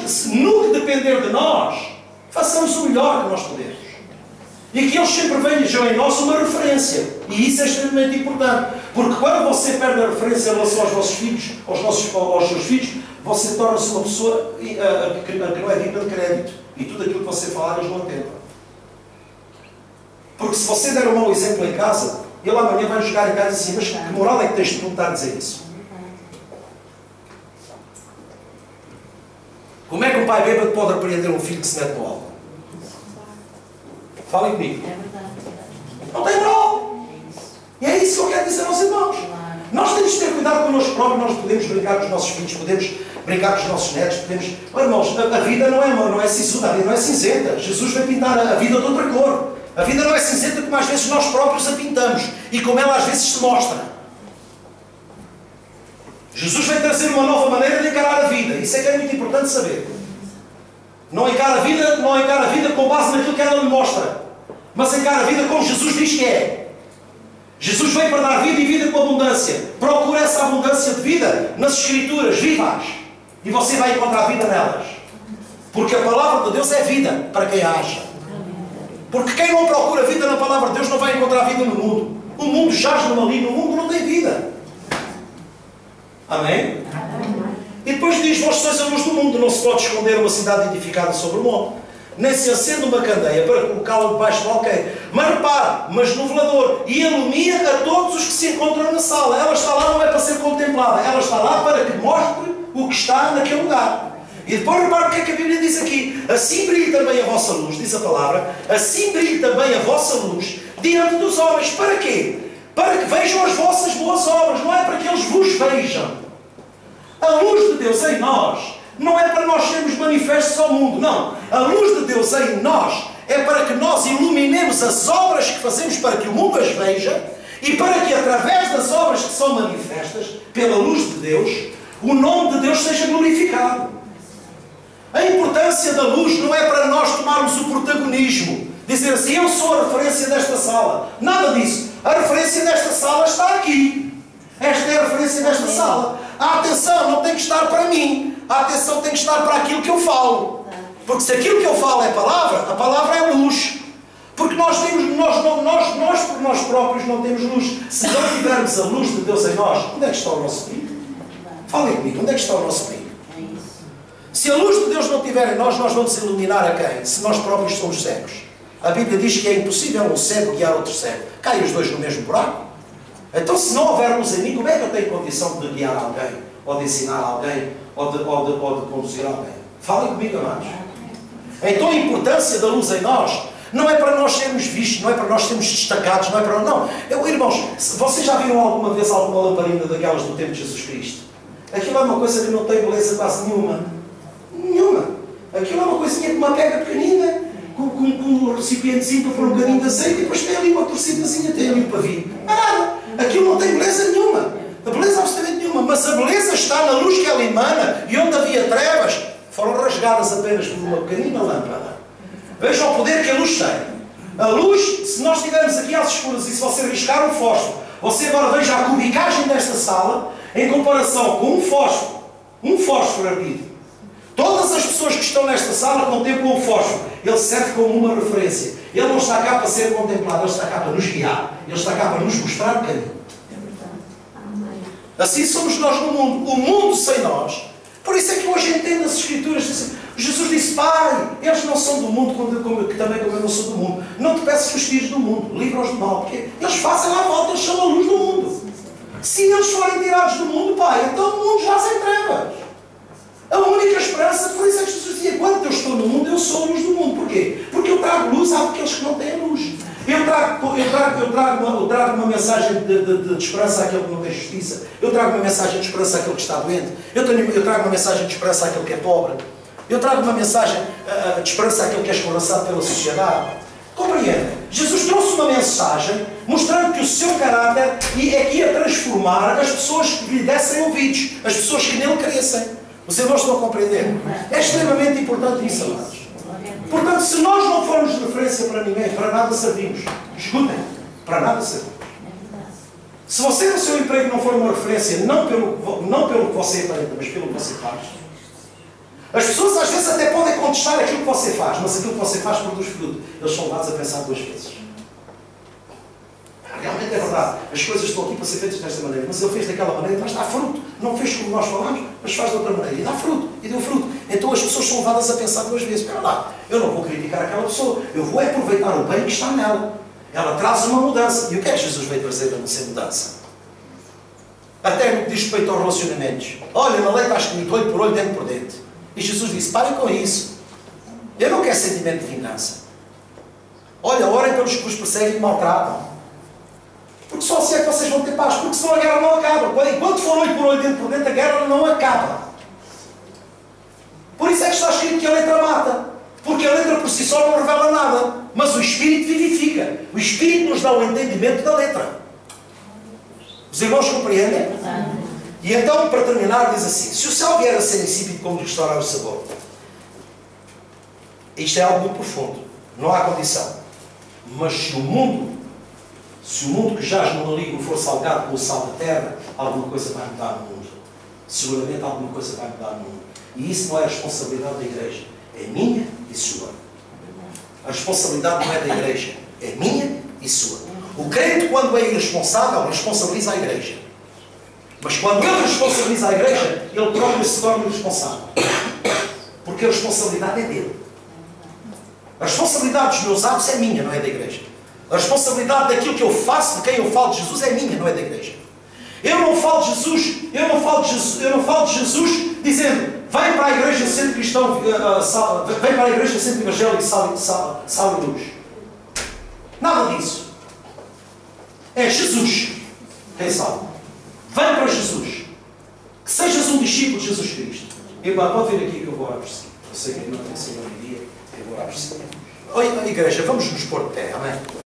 Mas, no que depender de nós, façamos o melhor que nós podemos. E que eles sempre vejam em nós uma referência. E isso é extremamente importante. Porque quando você perde a referência em relação aos vossos filhos, aos seus filhos, você torna-se uma pessoa que não é digna de crédito. E tudo aquilo que você falar, eles não atendam. Porque se você der um mau exemplo em casa, ele amanhã vai jogar em casa assim, mas que moral é que tens de tu estar a dizer isso? Como é que um pai bêbado pode repreender um filho que se mete no álcool? Falem comigo. Não tem moral. E é isso que eu quero dizer aos irmãos. Nós temos de ter cuidado connosco próprios. Nós podemos brincar com os nossos filhos, podemos brincar com os nossos netos, podemos... Oh, irmãos, a vida não é sisuda, a vida não é cinzenta. Jesus vai pintar a vida de outra cor. A vida não é cinzenta como às vezes nós próprios a pintamos. E como ela às vezes se mostra. Jesus vai trazer uma nova maneira de encarar a vida. Isso é que é muito importante saber. Não encara a vida com base naquilo que ela lhe mostra. Mas encara a vida como Jesus diz que é. Jesus veio para dar vida e vida com abundância. Procura essa abundância de vida nas Escrituras vivas. E você vai encontrar vida nelas. Porque a palavra de Deus é vida para quem a acha. Porque quem não procura vida na palavra de Deus não vai encontrar vida no mundo. O mundo jaz no maligno, o mundo não tem vida. Amém? E depois diz, vós sois a luz do mundo, não se pode esconder uma cidade edificada sobre o monte, nem se acende uma candeia para colocá-la debaixo de alqueire. Mas repare, mas no velador, e ilumina a todos os que se encontram na sala. Ela está lá não é para ser contemplada, ela está lá para que mostre o que está naquele lugar. E depois repare o que é que a Bíblia diz aqui. Assim brilhe também a vossa luz, diz a palavra, assim brilhe também a vossa luz diante dos homens. Para quê? Para que vejam as vossas boas obras, não é para que eles vos vejam. A luz de Deus em nós não é para nós sermos manifestos ao mundo, não. A luz de Deus em nós é para que nós iluminemos as obras que fazemos para que o mundo as veja e para que através das obras que são manifestas pela luz de Deus, o nome de Deus seja glorificado. A importância da luz não é para nós tomarmos o protagonismo, dizer assim, eu sou a referência desta sala. Nada disso. A referência desta sala está aqui. Esta é a referência desta sala. A atenção não tem que estar para mim. A atenção tem que estar para aquilo que eu falo. Porque se aquilo que eu falo é palavra, a palavra é luz. Porque nós por nós próprios não temos luz. Se não tivermos a luz de Deus em nós, onde é que está o nosso perigo? Falem comigo, onde é que está o nosso perigo? Se a luz de Deus não estiver em nós, nós vamos iluminar a quem? Se nós próprios somos cegos. A Bíblia diz que é impossível um cego guiar outro cego. Caem os dois no mesmo buraco. Então, se não houver luz em mim, como é que eu tenho condição de guiar alguém? Ou de ensinar alguém? Ou de conduzir alguém? Falem comigo, amados. Então, a importância da luz em nós não é para nós sermos vistos, não é para nós sermos destacados, não é para... Não. Irmãos, vocês já viram alguma vez alguma lamparina daquelas do tempo de Jesus Cristo? Aquilo é uma coisa que não tem beleza quase nenhuma. Nenhuma. Aquilo é uma coisinha com uma pega pequenina, com um recipientezinho para pôr um bocadinho de azeite e depois tem ali uma torcidazinha, tem ali um pavio. Não é nada. Aquilo não tem beleza nenhuma. A beleza absolutamente nenhuma. Mas a beleza está na luz que ela emana e onde havia trevas foram rasgadas apenas por uma pequenina lâmpada. Vejam o poder que a luz tem. A luz, se nós estivermos aqui às escuras e se você riscar um fósforo, você agora veja a cubicagem desta sala em comparação com um fósforo ardido. Todas as pessoas que estão nesta sala contemplam o fósforo. Ele serve como uma referência. Ele não está cá para ser contemplado, ele está cá para nos guiar. Ele está cá para nos mostrar o caminho. Assim somos nós no mundo. O mundo sem nós. Por isso é que hoje entendo as Escrituras. Jesus disse, Pai, eles não são do mundo, também como eu não sou do mundo. Não te peço que os tires do mundo, livra-os do mal. Porque eles fazem lá a volta, eles são a luz do mundo. Se eles forem tirados do mundo, Pai, então o mundo já sem trevas. A única esperança, por isso é que Jesus dizia, quando eu estou no mundo, eu sou a luz do mundo. Porquê? Porque eu trago luz àqueles que não têm luz. Eu trago uma mensagem de esperança àquele que não tem justiça. Eu trago uma mensagem de esperança àquele que está doente. Eu trago uma mensagem de esperança àquele que é pobre. Eu trago uma mensagem de esperança àquele que é escorraçado pela sociedade. Compreende? Jesus trouxe uma mensagem mostrando que o seu caráter é que ia transformar as pessoas que lhe dessem ouvidos, as pessoas que nele crescem. Os irmãos estão a compreender? É extremamente importante isso, amados. Portanto, se nós não formos de referência para ninguém, para nada servimos. Escutem, para nada servimos. Se você no seu emprego não for uma referência, não pelo que você aparenta, mas pelo que você faz. As pessoas às vezes até podem contestar aquilo que você faz, mas aquilo que você faz produz fruto. Eles são levados a pensar duas vezes. Realmente é verdade. As coisas estão aqui para ser feitas desta maneira. Mas ele fez daquela maneira, mas dá fruto. Não fez como nós falamos, mas faz de outra maneira. E dá fruto. E deu fruto. Então as pessoas são levadas a pensar duas vezes. Espera lá, eu não vou criticar aquela pessoa. Eu vou aproveitar o bem que está nela. Ela traz uma mudança. E o que é que Jesus veio trazer a ser mudança? Até no que diz respeito aos relacionamentos. Olha, na lei está escrito olho por olho, dente por dente. E Jesus disse, parem com isso. Eu não quero sentimento de vingança. Olha, orem pelos que vos perseguem e maltratam. Porque só assim é que vocês vão ter paz. Porque senão a guerra não acaba. Enquanto for olho por olho, dentro por dentro, a guerra não acaba. Por isso é que está escrito que a letra mata. Porque a letra por si só não revela nada. Mas o Espírito vivifica. O Espírito nos dá o entendimento da letra. Os irmãos compreendem? E então, para terminar, diz assim, se o sal vier a ser insípido, como restaurar o sabor? Isto é algo muito profundo. Não há condição. Mas se o mundo que jaz no maligno for salgado pelo sal da terra, alguma coisa vai mudar no mundo. Seguramente alguma coisa vai mudar no mundo. E isso não é a responsabilidade da igreja. É minha e sua. A responsabilidade não é da igreja. É minha e sua. O crente, quando é irresponsável, responsabiliza a igreja. Mas quando ele responsabiliza a igreja, ele próprio se torna irresponsável. Porque a responsabilidade é dele. A responsabilidade dos meus atos é minha, não é da igreja. A responsabilidade daquilo que eu faço, de quem eu falo de Jesus, é minha, não é da igreja. Eu não falo de Jesus dizendo, vem para a igreja sendo cristão, vem para a igreja sendo evangélico, sal e luz. Nada disso. É Jesus quem salva. Vem para Jesus. Que sejas um discípulo de Jesus Cristo. E pode vir aqui que eu vou orar por si. Eu sei que não tem sido um dia, eu vou orar por si. Oi, igreja, vamos nos pôr de pé, amém?